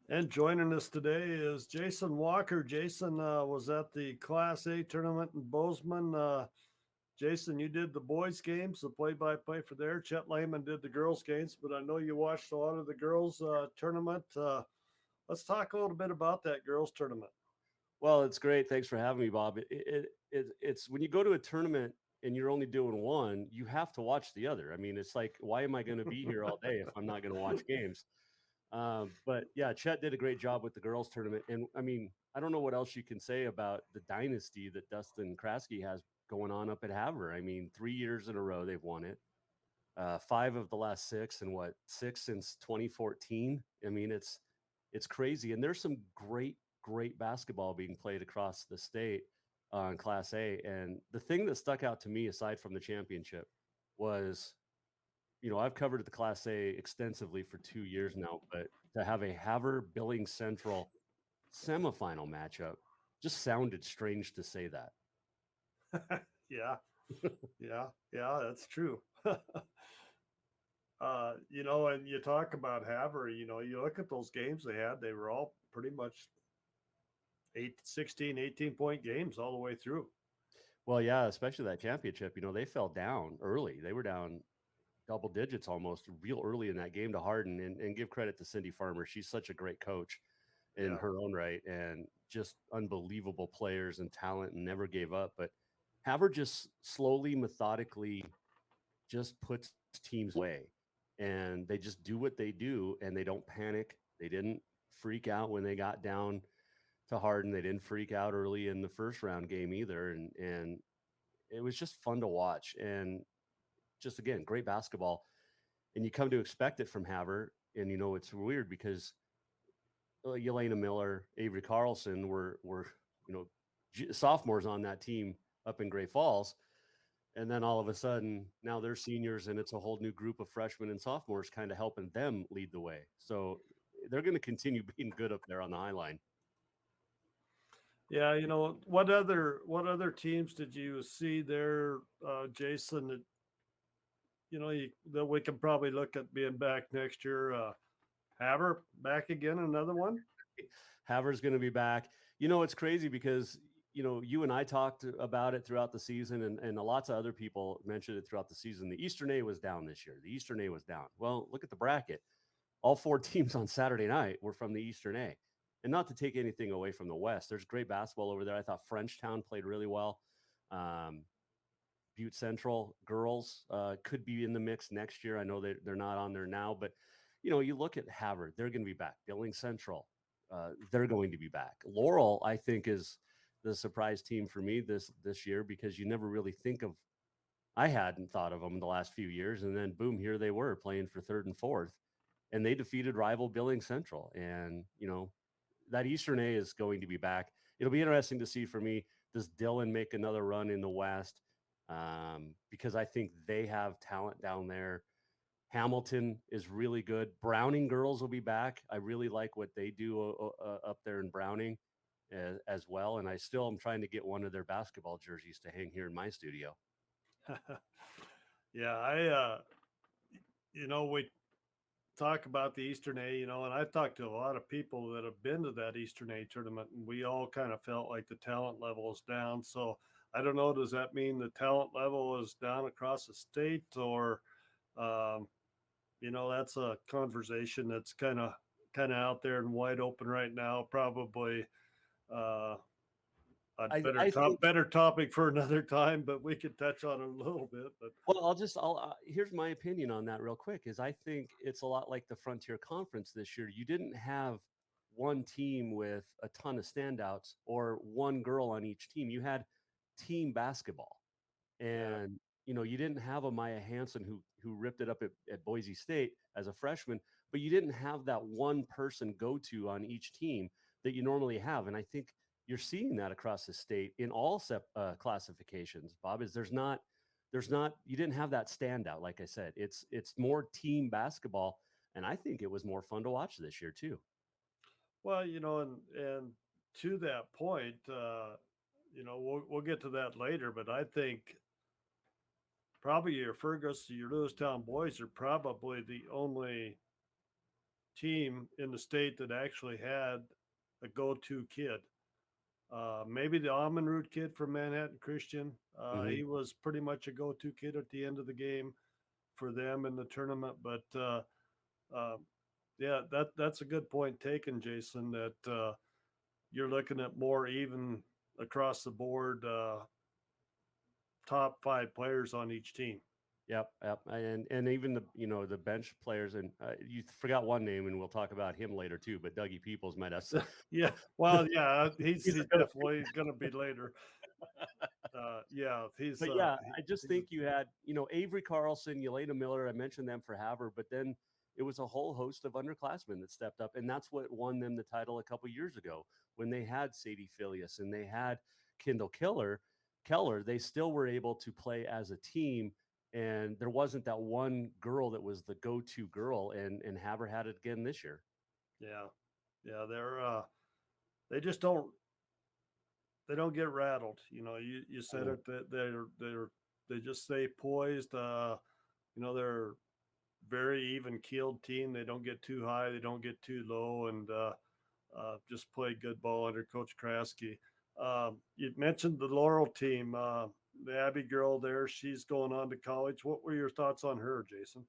And joining us today is Jason Walker. Jason was at the Class A tournament in Bozeman. Jason, you did the boys' games, the play-by-play for there. Chet Lehman did the girls' games, but I know you watched a lot of the girls' tournament. Let's talk a little bit about that girls' tournament. Well, it's great. Thanks for having me, Bob. It's when you go to a tournament and you're only doing one, you have to watch the other. I mean, it's like, why am I going to be here all day if I'm not going to watch games? But yeah, Chet did a great job with the girls' tournament, and I mean, I don't know what else you can say about the dynasty that Dustin Kraske has going on up at Havre. I mean, 3 years in a row they've won it. Five of the last six, and what, six since 2014. I mean, it's crazy, and there's some great basketball being played across the state in Class A. And the thing that stuck out to me, aside from the championship, was I've covered the Class A extensively for 2 years now, but to have a Havre Billings Central semifinal matchup just sounded strange to say that. Yeah, yeah, that's true. And you talk about Havre, you look at those games they had, they were all pretty much 16, 18-point games all the way through. Well, yeah, especially that championship, they fell down early. They were down double digits almost real early in that game to Harden, and give credit to Cindy Farmer. She's such a great coach in Yeah. her own right, and just unbelievable players and talent, and never gave up. But Havre just slowly, methodically just puts teams away, and they just do what they do, and they don't panic. They didn't freak out when they got down to Harden. They didn't freak out early in the first round game either, and it was just fun to watch. And just again, great basketball, and you come to expect it from Havre. And it's weird because Yelena Miller, Avery Carlson were you know sophomores on that team up in Great Falls, and then all of a sudden now they're seniors, and it's a whole new group of freshmen and sophomores kind of helping them lead the way. So they're going to continue being good up there on the High Line. Yeah, what other teams did you see there, Jason? That that we can probably look at being back next year. Haver back again, another one. Havre's going to be back. It's crazy because you and I talked about it throughout the season, and lots of other people mentioned it throughout the season. The Eastern A was down this year. The Eastern A was down. Well, look at the bracket. All four teams on Saturday night were from the Eastern A. And not to take anything away from the West, there's great basketball over there. I thought Frenchtown played really well. Um, Butte Central girls could be in the mix next year. I know they're not on there now, but you look at Havre, they're going to be back. Billings Central, they're going to be back. Laurel, I think, is the surprise team for me this year because you never really think of. I hadn't thought of them the last few years, and then boom, here they were playing for third and fourth, and they defeated rival Billings Central. And that Eastern A is going to be back. It'll be interesting to see for me. Does Dillon make another run in the West? Because I think they have talent down there. Hamilton is really good. Browning girls will be back. I really like what they do up there in Browning as well. And I still am trying to get one of their basketball jerseys to hang here in my studio. Yeah, we talk about the Eastern A, and I talked to a lot of people that have been to that Eastern A tournament, and we all kind of felt like the talent level is down. So I don't know. Does that mean the talent level is down across the state, or um, that's a conversation that's kind of out there and wide open right now. Probably uh, a I think better topic for another time, but we could touch on it a little bit. But Well, here's my opinion on that real quick is I think it's a lot like the Frontier Conference this year. You didn't have one team with a ton of standouts or one girl on each team. You had team basketball. yeah, And you didn't have a Maya Hansen who ripped it up at Boise State as a freshman, but you didn't have that one person go to on each team that you normally have. And I think you're seeing that across the state in all classifications. Bob, is there's not you didn't have that standout. Like I said, it's more team basketball, and I think it was more fun to watch this year too. well, and to that point, we'll get to that later. But I think probably your Fergus, your Lewistown boys are probably the only team in the state that actually had a go-to kid. Maybe the Almond Root kid from Manhattan Christian. Hmm. He was pretty much a go-to kid at the end of the game for them in the tournament. But uh, yeah, that's a good point taken, Jason. That you're looking at more even across the board, top five players on each team. Yep, yep, and even the the bench players, and you forgot one name, and we'll talk about him later too. But Dougie Peoples might have. Yeah, well, yeah, he's He's a he's go. definitely going to be later. Yeah, But yeah, I just think you had, Avery Carlson, Yelena Miller. I mentioned them for Haver, but then it was a whole host of underclassmen that stepped up, and that's what won them the title a couple years ago when they had Sadie Filius and they had Kendall Keller. Keller, they still were able to play as a team, and there wasn't that one girl that was the go-to girl, and Haver had it again this year. yeah, yeah, they just don't get rattled. You said Mhm. it that they just stay poised. They're very even keeled team. They don't get too high, they don't get too low, and just play good ball under Coach Krasky. You mentioned the Laurel team, the Abby girl there. She's going on to college. What were your thoughts on her, Jason?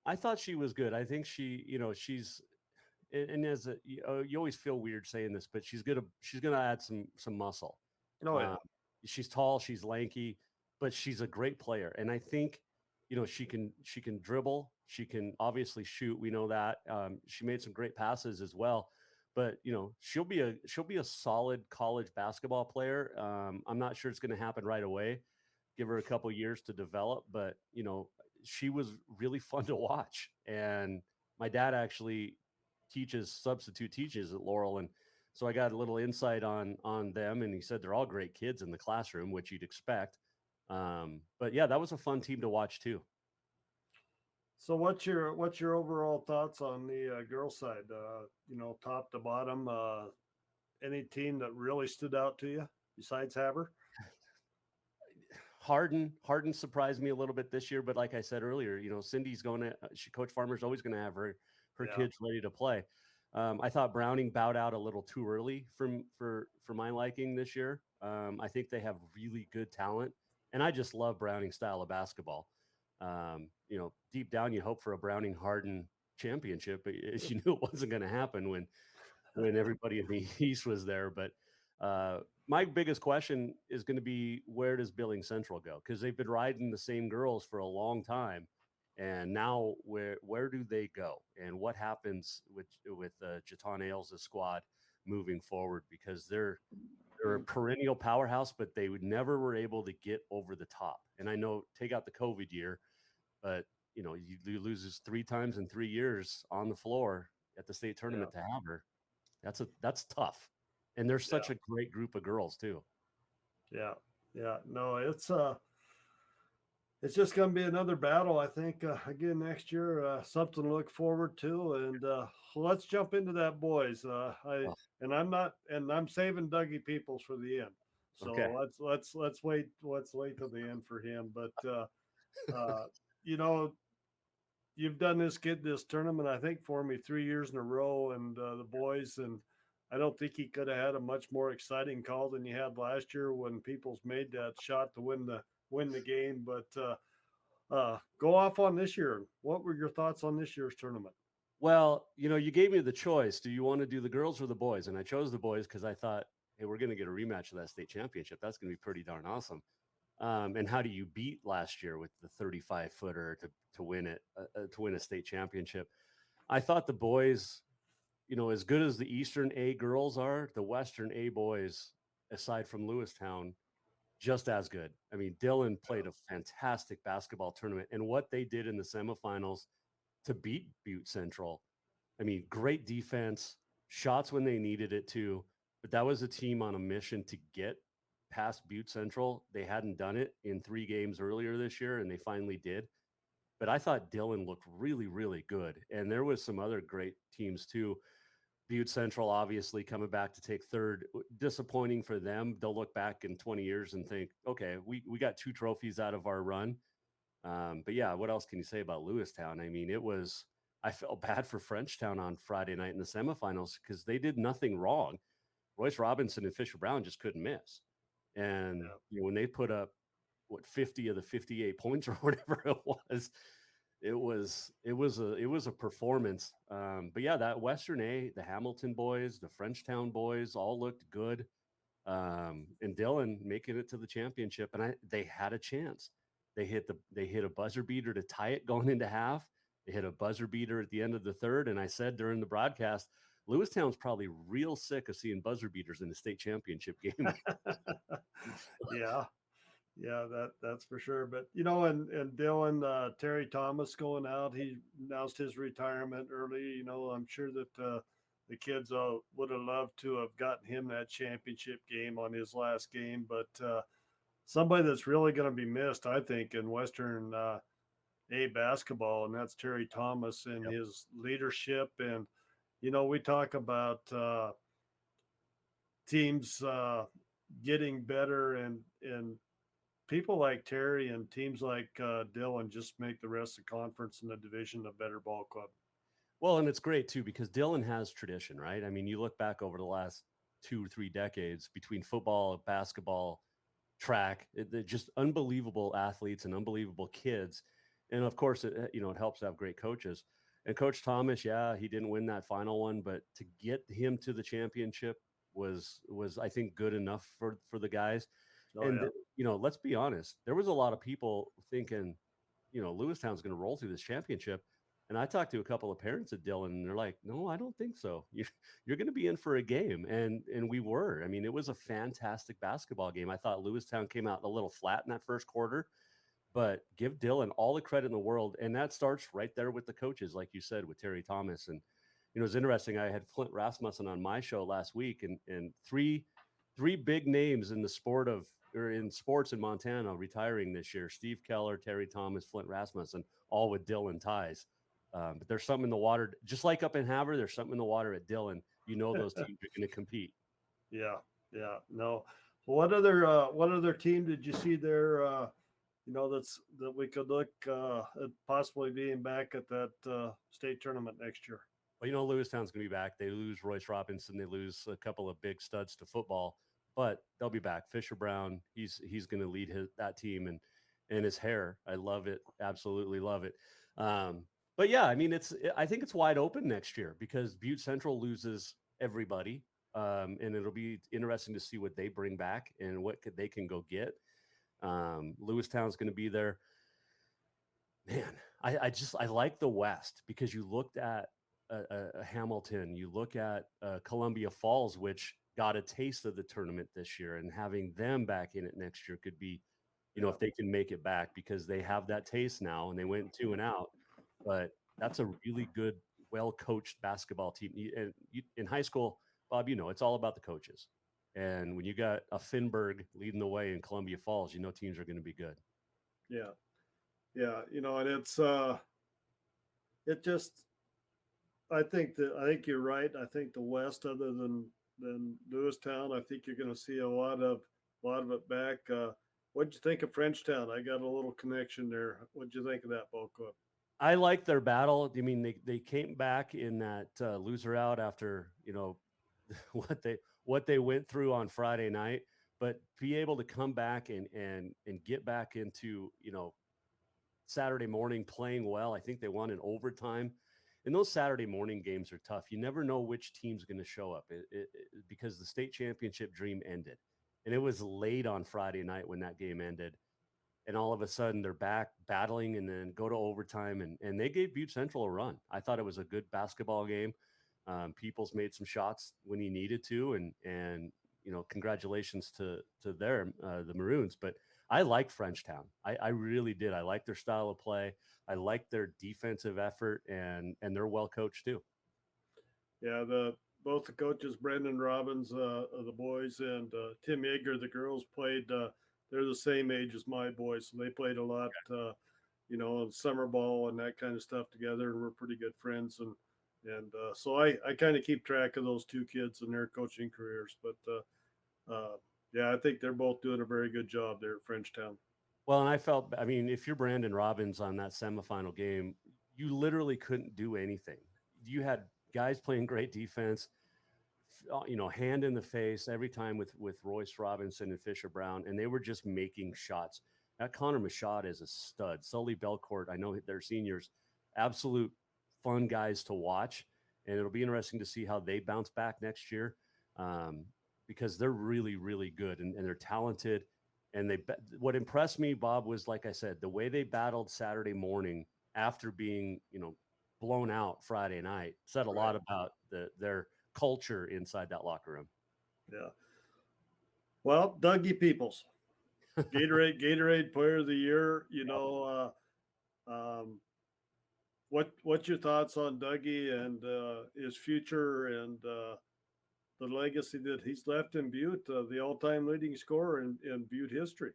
I thought she was good. I think she's and as you always feel weird saying this, but she's gonna add some muscle. Oh Um, yeah, she's tall, she's lanky, but she's a great player, and I think she can dribble, she can obviously shoot. We know that she made some great passes as well, but she'll be a solid college basketball player. I'm not sure it's going to happen right away. Give her a couple years to develop, but she was really fun to watch, and my dad actually substitute teaches at Laurel, and so I got a little insight on them, and he said they're all great kids in the classroom, which you'd expect. But yeah, that was a fun team to watch too. so what's your overall thoughts on the girls side? Top to bottom, any team that really stood out to you besides Haber? Harden surprised me a little bit this year, but like I said earlier, Cindy's going to Coach Farmer's always going to have her Yeah, kids ready to play. I thought Browning bowed out a little too early for my liking this year. I think they have really good talent, and I just love Browning's style of basketball. Deep down, you hope for a Browning Harden championship, but you knew it wasn't going to happen when everybody in the East was there. But my biggest question is going to be, where does Billings Central go? Because they've been riding the same girls for a long time, and now where do they go? And what happens with Jatan Ailes' squad moving forward? Because they're a perennial powerhouse, but they would never were able to get over the top. And I know, take out the COVID year, but you lose this 3 times in 3 years on the floor at the state yeah, tournament to have her. That's tough. And they're yeah, such a great group of girls too. yeah, yeah. No, it's just going to be another battle, I think. Again next year, something to look forward to. And let's jump into that, boys. Oh, I'm saving Dougie Peoples for the end. okay. So let's wait till the end for him. But uh, you know, you've done this tournament, I think, for me 3 years in a row, and the boys, and I don't think he could have had a much more exciting call than you had last year when Peoples made that shot to win the game. But go off on this year. What were your thoughts on this year's tournament? Well, you gave me the choice. Do you want to do the girls or the boys? And I chose the boys because I thought, hey, we're going to get a rematch of that state championship. That's going to be pretty darn awesome. And how do you beat last year with the 35-footer to win it, to win a state championship? I thought the boys, as good as the Eastern A girls are, the Western A boys, aside from Lewistown, just as good. I mean, Dylan played a fantastic basketball tournament, and what they did in the semifinals to beat Butte Central. I mean, great defense, shots when they needed it to, but that was a team on a mission to get past Butte Central. They hadn't done it in 3 games earlier this year, and they finally did. But I thought Dylan looked really, really good, and there was some other great teams too. Butte Central obviously coming back to take third. Disappointing for them. They'll look back in 20 years and think, okay, we got 2 trophies out of our run. But yeah, what else can you say about Lewistown? I mean, it was, I felt bad for Frenchtown on Friday night in the semifinals because they did nothing wrong. Royce Robinson and Fisher Brown just couldn't miss. And when they put up 50 of the 58 points or whatever it was a performance. But yeah, that Western A, the Hamilton boys, the Frenchtown boys all looked good. And Dillon making it to the championship, and they had a chance. They hit a buzzer beater to tie it going into half. They hit a buzzer beater at the end of the third, and I said during the broadcast, Lewistown's probably real sick of seeing buzzer beaters in the state championship game. Yeah. Yeah, that's for sure. But and Dillon, Terry Thomas going out, he announced his retirement early. I'm sure that the kids would have loved to have gotten him that championship game on his last game. But somebody that's really going to be missed, I think, in Western A basketball, and that's Terry Thomas and Yep. his leadership. And we talk about teams getting better, and people like Terry and teams like Dillon just make the rest of the conference and the division a better ball club. Well, and it's great too because Dillon has tradition, right? I mean, you look back over the last 2 or 3 decades between football, basketball, track, they're just unbelievable athletes and unbelievable kids. And of course, it helps to have great coaches. And Coach Thomas, yeah, he didn't win that final one, but to get him to the championship was I think good enough for the guys. Oh And yeah, let's be honest, there was a lot of people thinking, Lewistown's going to roll through this championship. And I talked to a couple of parents at Dillon, and they're like, "No, I don't think so. You're going to be in for a game." And we were. I mean, it was a fantastic basketball game. I thought Lewistown came out a little flat in that first quarter, but give Dillon all the credit in the world. And that starts right there with the coaches, like you said, with Terry Thomas. And it's interesting. I had Flint Rasmussen on my show last week, and three big names in the sport of or in sports in Montana retiring this year: Steve Keller, Terry Thomas, Flint Rasmussen, all with Dillon ties. But there's something in the water, just like up in Havre. There's something in the water at Dillon. Those teams are going to compete. yeah, yeah. No, what other team did you see there? That we could look at possibly being back at that state tournament next year. Well, Lewistown's going to be back. They lose Royce Robinson. They lose a couple of big studs to football, but they'll be back. Fisher Brown, he's going to lead that team, and his hair, I love it, absolutely love it. But yeah, I mean, I think it's wide open next year because Butte Central loses everybody, and it'll be interesting to see what they bring back and what they can go get. Lewistown's going to be there. Man, I like the West because you looked at Hamilton, you look at Columbia Falls, which got a taste of the tournament this year, and having them back in it next year could be, if they can make it back because they have that taste now and they went 2-0. But that's a really good, well coached basketball team. In high school, Bob, it's all about the coaches. And when you got a Finberg leading the way in Columbia Falls, teams are going to be good. Yeah, yeah. And it just I think you're right. I think the West, other than Lewistown, I think you're going to see a lot of it back. What'd you think of Frenchtown? I got a little connection there. What'd you think of that ball club? I like their battle. I mean, they came back in that loser out after what they went through on Friday night, but be able to come back and get back into Saturday morning playing well. I think they won in overtime. And those Saturday morning games are tough. You never know which team's going to show up because the state championship dream ended. And it was late on Friday night when that game ended. And all of a sudden they're back battling and then go to overtime. And they gave Butte Central a run. I thought it was a good basketball game. Peoples made some shots when he needed to. And congratulations to the Maroons. But I like Frenchtown. I really did. I like their style of play. I like their defensive effort, and they're well coached too. Yeah, both the coaches, Brendan Robbins, of the boys, and Tim Yeager, the girls, played. They're the same age as my boys, so they played a lot, summer ball and that kind of stuff together, and we're pretty good friends. And so I kind of keep track of those two kids and their coaching careers. But yeah, I think they're both doing a very good job there at Frenchtown. Well, and I mean, if you're Brandon Robbins on that semifinal game, you literally couldn't do anything. You had guys playing great defense, hand in the face every time with Royce Robinson and Fisher Brown, and they were just making shots. That Connor Machad is a stud. Sully Belcourt, I know they're seniors, absolute fun guys to watch, and it'll be interesting to see how they bounce back next year, because they're really, really good and they're talented. And what impressed me, Bob, was like I said, the way they battled Saturday morning after being, blown out Friday night said a Right. lot about their culture inside that locker room. Yeah. Well, Dougie Peoples, Gatorade Player of the Year. What's your thoughts on Dougie and his future and the legacy that he's left in Butte, the all-time leading scorer in Butte history?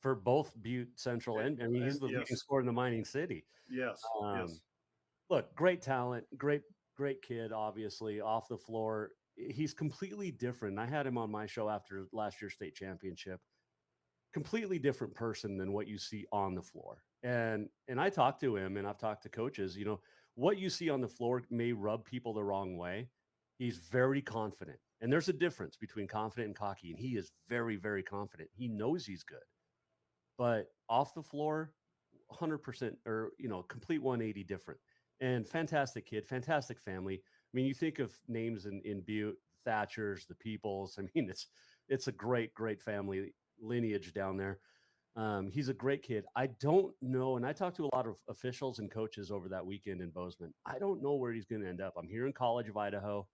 For both Butte Central and I mean he's And the leading yes, scorer in the mining city. yes, Um, yes, Look, great talent, great kid, obviously off the floor. He's completely different. I had him on my show after last year's state championship. Completely different person than what you see on the floor. And I talked to him and I've talked to coaches, what you see on the floor may rub people the wrong way. He's very confident. And there's a difference between confident and cocky, and he is very, very confident. He knows he's good. But off the floor, 100% or, complete 180 different. And fantastic kid, fantastic family. I mean, you think of names in Butte, Thatchers, the Peoples. I mean, it's a great, great family lineage down there. He's a great kid. I don't know, and I talked to a lot of officials and coaches over that weekend in Bozeman. I don't know where he's going to end up. I'm here in College of Idaho.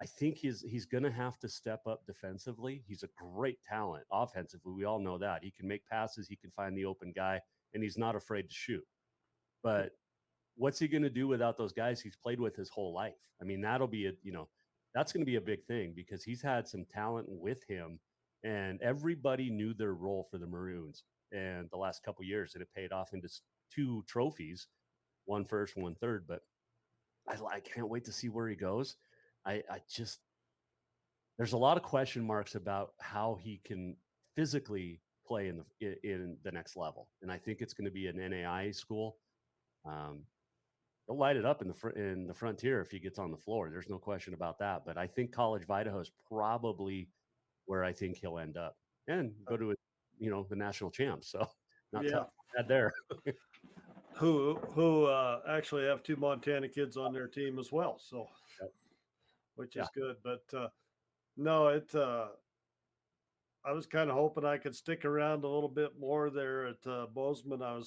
I think he's going to have to step up defensively. He's a great talent offensively. We all know that. He can make passes, he can find the open guy, and he's not afraid to shoot. But what's he going to do without those guys he's played with his whole life? I mean, that's going to be a big thing because he's had some talent with him, and everybody knew their role for the Maroons. And the last couple of years, and it paid off into 2 trophies, one first, one third. But I can't wait to see where he goes. I just there's a lot of question marks about how he can physically play in the next level, and I think it's going to be an NAIA school. Um, he'll light it up in the frontier if he gets on the floor. There's no question about that. But I think College of Idaho is probably where I think he'll end up and go to the national champs. So not yeah. that there. Who actually have 2 Montana kids on their team as well. So, Yep. which Yeah. is good. But no, I was kind of hoping I could stick around a little bit more there at Bozeman.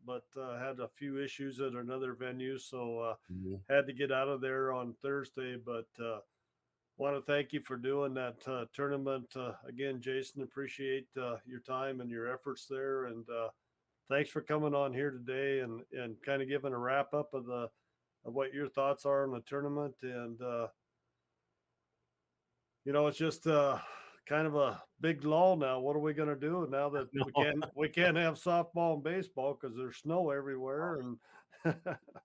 But had a few issues at another venue, so Mhm. had to get out of there on Thursday. But want to thank you for doing that tournament again, Jason. Appreciate your time and your efforts there, and thanks for coming on here today and kind of giving a wrap up of what your thoughts are on the tournament. And it's just kind of a big lull now. What are we going to do now that No. we can't have softball and baseball because there's snow everywhere? And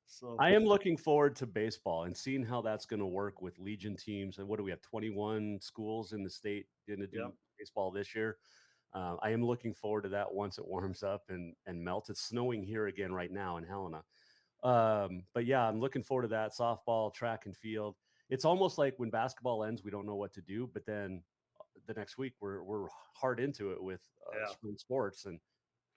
so I am looking forward to baseball and seeing how that's going to work with Legion teams. And what do we have? 21 schools in the state going to do Yep. baseball this year. I am looking forward to that once it warms up and melts. It's snowing here again right now in Helena. But yeah, I'm looking forward to that. Softball, track and field. It's almost like when basketball ends, we don't know what to do, but then the next week we're hard into it with Yeah. spring sports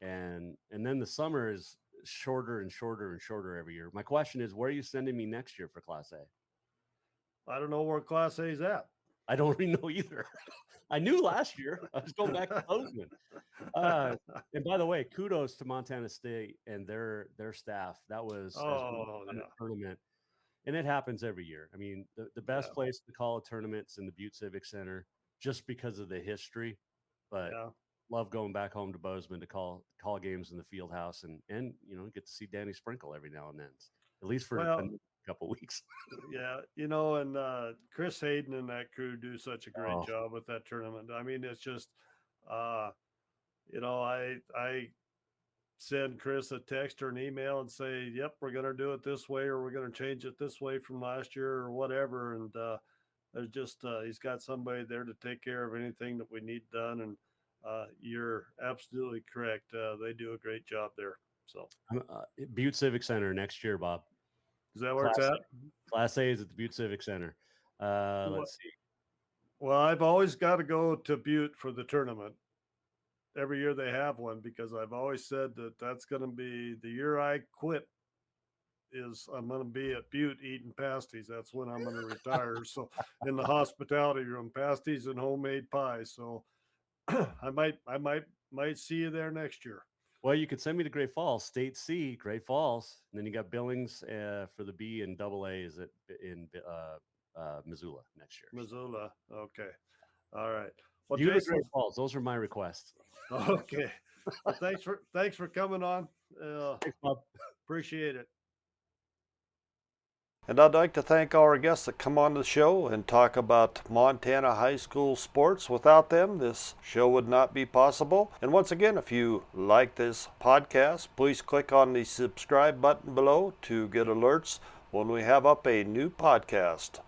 and then the summer is shorter and shorter and shorter every year. My question is, where are you sending me next year for Class A? I don't know where Class A is at. I don't really know either. I knew last year. I was going back to Bozeman. And by the way, kudos to Montana State and their staff. That was as we Oh won the yeah. tournament, and it happens every year. I mean, the best Yeah. place to call a tournament's in the Butte Civic Center just because of the history. But Yeah. love going back home to Bozeman to call games in the field house and get to see Danny Sprinkle every now and then, at least for a Well, couple weeks. yeah, and Chris Hayden and that crew do such a great Oh, job with that tournament. I mean, it's just, uh, I send Chris a text or an email and say, "Yep, we're going to do it this way, or we're going to change it this way from last year, or whatever." And there's just he's got somebody there to take care of anything that we need done. And you're absolutely correct. They do a great job there. So Butte Civic Center next year, Bob. is that where it's at? Class A is at the Butte Civic Center. Let's see. Well, I've always got to go to Butte for the tournament. Every year they have one because I've always said that that's going to be the year I quit. I'm going to be at Butte eating pasties. That's when I'm going to retire. So in the hospitality room, pasties and homemade pies. So I might see you there next year. Well, you could send me to Great Falls, State C, Great Falls, and then you got Billings for the B and AA is in Missoula next year. Missoula, okay, all right. Well, you Jason, Great Falls. Those are my requests. Okay, well, thanks for coming on. Thanks, Bob. Appreciate it. And I'd like to thank our guests that come on the show and talk about Montana high school sports. Without them, this show would not be possible. And once again, if you like this podcast, please click on the subscribe button below to get alerts when we have up a new podcast.